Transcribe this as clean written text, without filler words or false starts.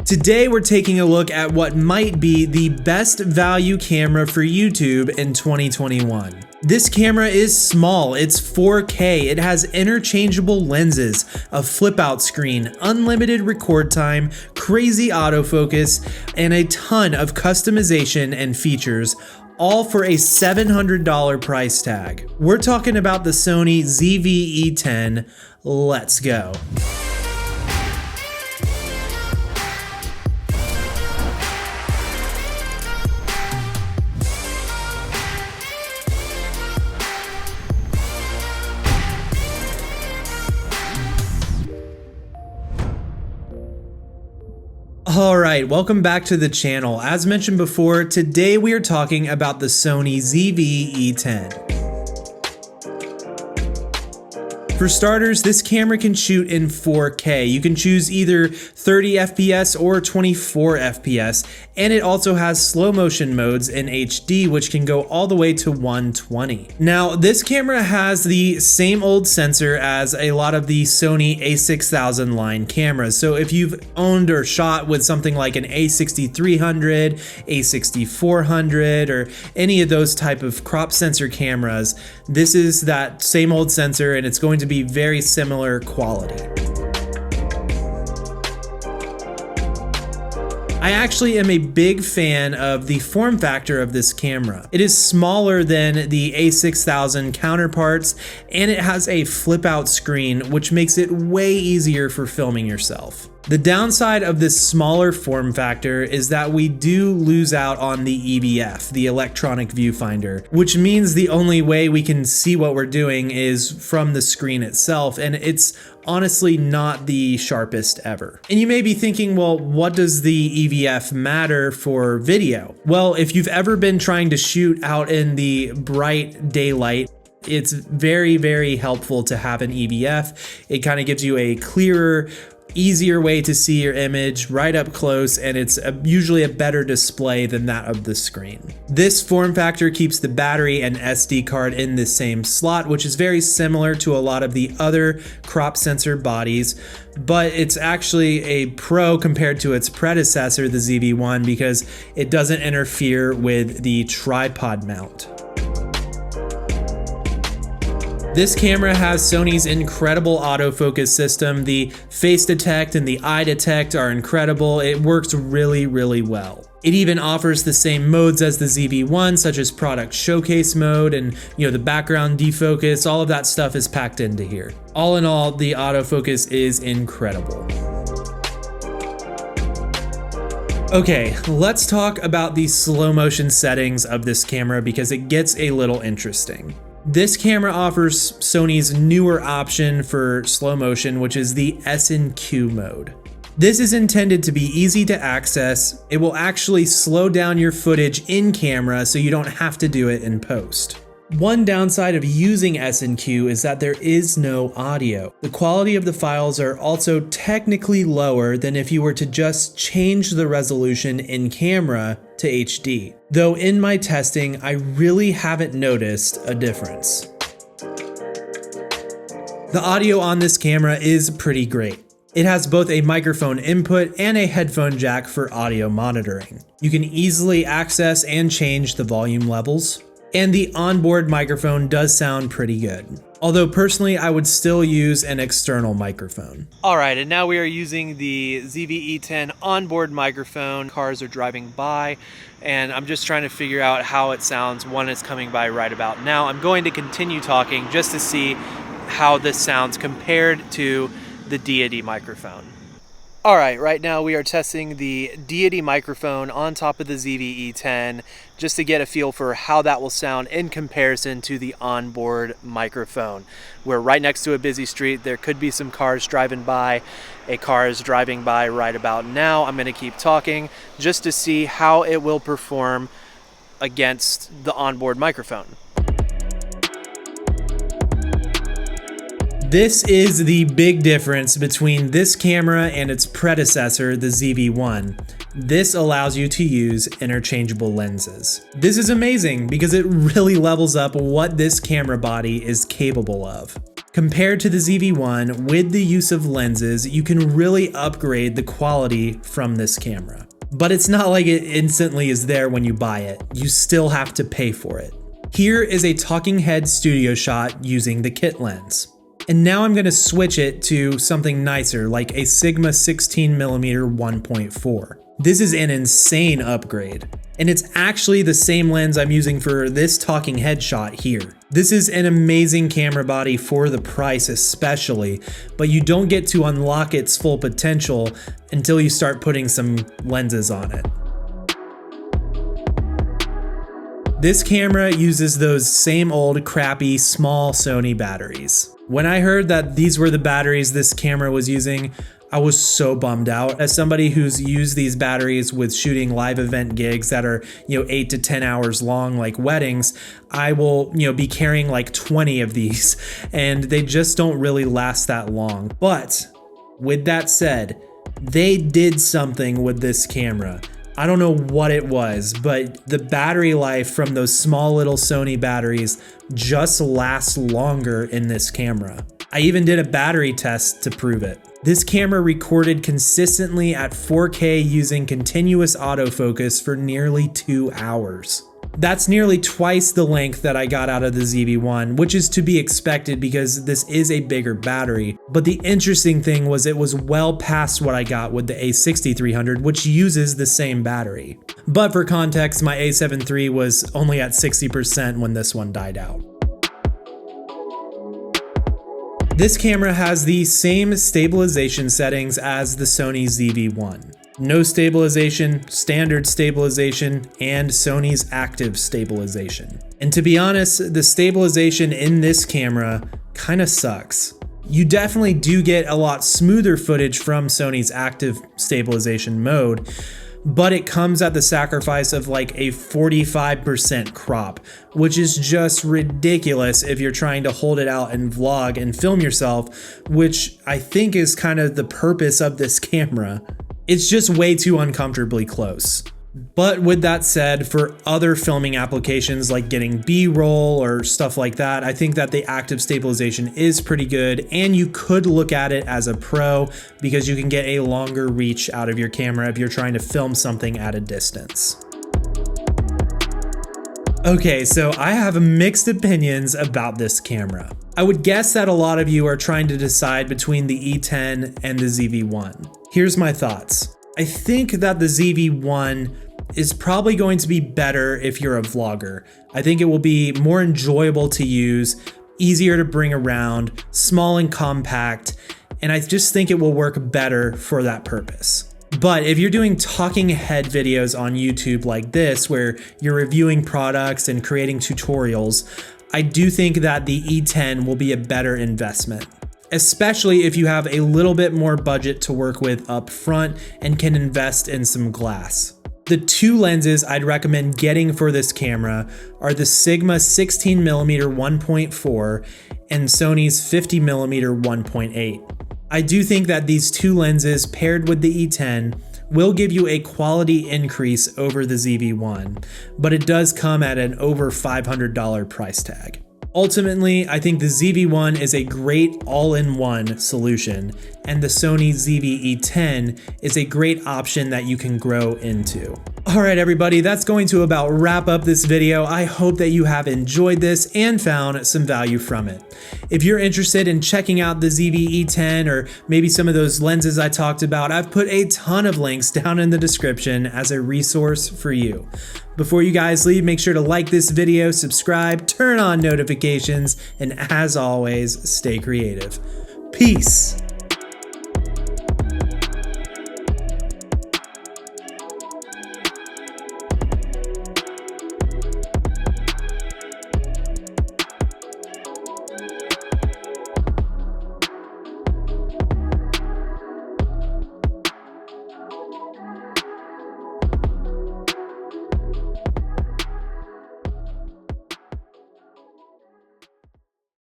Today we're taking a look at what might be the best value camera for YouTube in 2021. This camera is small, it's 4K, it has interchangeable lenses, a flip out screen, unlimited record time, crazy autofocus, and a ton of customization and features, all for a $700 price tag. We're talking about the Sony ZVE10. Let's go. Alright, welcome back to the channel. As mentioned before, today we are talking about the Sony ZVE10. For starters, this camera can shoot in 4K. You can choose either 30 FPS or 24 FPS, and it also has slow motion modes in HD, which can go all the way to 120. Now, this camera has the same old sensor as a lot of the Sony a6000 line cameras. So if you've owned or shot with something like an a6300, a6400, or any of those type of crop sensor cameras, this is that same old sensor, and it's going to be very similar quality. I actually am a big fan of the form factor of this camera. It is smaller than the a6000 counterparts, and it has a flip out screen, which makes it way easier for filming yourself. The downside of this smaller form factor is that we do lose out on the EVF, the electronic viewfinder, which means the only way we can see what we're doing is from the screen itself, and it's honestly not the sharpest ever. And you may be thinking, well, what does the EVF matter for video? Well, if you've ever been trying to shoot out in the bright daylight, it's very, very helpful to have an EVF. It kind of gives you a clearer, easier way to see your image right up close, and it's usually a better display than that of the screen. This form factor keeps the battery and SD card in the same slot, which is very similar to a lot of the other crop sensor bodies, but it's actually a pro compared to its predecessor, the ZV1, because it doesn't interfere with the tripod mount. This camera has Sony's incredible autofocus system. The face detect and the eye detect are incredible. It works really, really well. It even offers the same modes as the ZV1, such as product showcase mode and the background defocus. All of that stuff is packed into here. All in all, the autofocus is incredible. Okay, let's talk about the slow motion settings of this camera because it gets a little interesting. This camera offers Sony's newer option for slow motion, which is the S&Q mode. This is intended to be easy to access. It will actually slow down your footage in camera so you don't have to do it in post. One downside of using S&Q is that there is no audio. The quality of the files are also technically lower than if you were to just change the resolution in camera to HD. Though in my testing, I really haven't noticed a difference. The audio on this camera is pretty great. It has both a microphone input and a headphone jack for audio monitoring. You can easily access and change the volume levels. And the onboard microphone does sound pretty good. Although personally, I would still use an external microphone. All right, and now we are using the ZVE10 onboard microphone. Cars are driving by, and I'm just trying to figure out how it sounds when it's coming by right about now. I'm going to continue talking just to see how this sounds compared to the Deity microphone. All right, right now we are testing the Deity microphone on top of the ZVE10 just to get a feel for how that will sound in comparison to the onboard microphone. We're right next to a busy street. There could be some cars driving by. A car is driving by right about now. I'm going to keep talking just to see how it will perform against the onboard microphone. This is the big difference between this camera and its predecessor, the ZV1. This allows you to use interchangeable lenses. This is amazing because it really levels up what this camera body is capable of. Compared to the ZV1, with the use of lenses, you can really upgrade the quality from this camera. But it's not like it instantly is there when you buy it. You still have to pay for it. Here is a talking head studio shot using the kit lens. And now I'm gonna switch it to something nicer, like a Sigma 16mm 1.4. This is an insane upgrade. And it's actually the same lens I'm using for this talking head shot here. This is an amazing camera body for the price especially, but you don't get to unlock its full potential until you start putting some lenses on it. This camera uses those same old crappy small Sony batteries. When I heard that these were the batteries this camera was using, I was so bummed out. As somebody who's used these batteries with shooting live event gigs that are, 8 to 10 hours long, like weddings, I will, be carrying like 20 of these, and they just don't really last that long. But with that said, they did something with this camera. I don't know what it was, but the battery life from those small little Sony batteries just lasts longer in this camera. I even did a battery test to prove it. This camera recorded consistently at 4K using continuous autofocus for nearly 2 hours. That's nearly twice the length that I got out of the ZV1, which is to be expected because this is a bigger battery. But the interesting thing was it was well past what I got with the A6300, which uses the same battery. But for context, my A7 III was only at 60% when this one died out. This camera has the same stabilization settings as the Sony ZV1. No stabilization, standard stabilization, and Sony's active stabilization. And to be honest, the stabilization in this camera kind of sucks. You definitely do get a lot smoother footage from Sony's active stabilization mode, but it comes at the sacrifice of like a 45% crop, which is just ridiculous if you're trying to hold it out and vlog and film yourself, which I think is kind of the purpose of this camera. It's just way too uncomfortably close. But with that said, for other filming applications like getting B-roll or stuff like that, I think that the active stabilization is pretty good, and you could look at it as a pro because you can get a longer reach out of your camera if you're trying to film something at a distance. Okay, so I have mixed opinions about this camera. I would guess that a lot of you are trying to decide between the E10 and the ZV1. Here's my thoughts. I think that the ZV1 is probably going to be better if you're a vlogger. I think it will be more enjoyable to use, easier to bring around, small and compact, and I just think it will work better for that purpose. But if you're doing talking head videos on YouTube like this, where you're reviewing products and creating tutorials, I do think that the E10 will be a better investment, especially if you have a little bit more budget to work with up front and can invest in some glass. The two lenses I'd recommend getting for this camera are the Sigma 16mm 1.4 and Sony's 50mm 1.8. I do think that these two lenses paired with the E10 will give you a quality increase over the ZV1, but it does come at an over $500 price tag. Ultimately, I think the ZV1 is a great all-in-one solution, and the Sony ZVE10 is a great option that you can grow into. All right, everybody, that's going to about wrap up this video. I hope that you have enjoyed this and found some value from it. If you're interested in checking out the ZVE10 or maybe some of those lenses I talked about, I've put a ton of links down in the description as a resource for you. Before you guys leave, make sure to like this video, subscribe, turn on notifications, and as always, stay creative. Peace.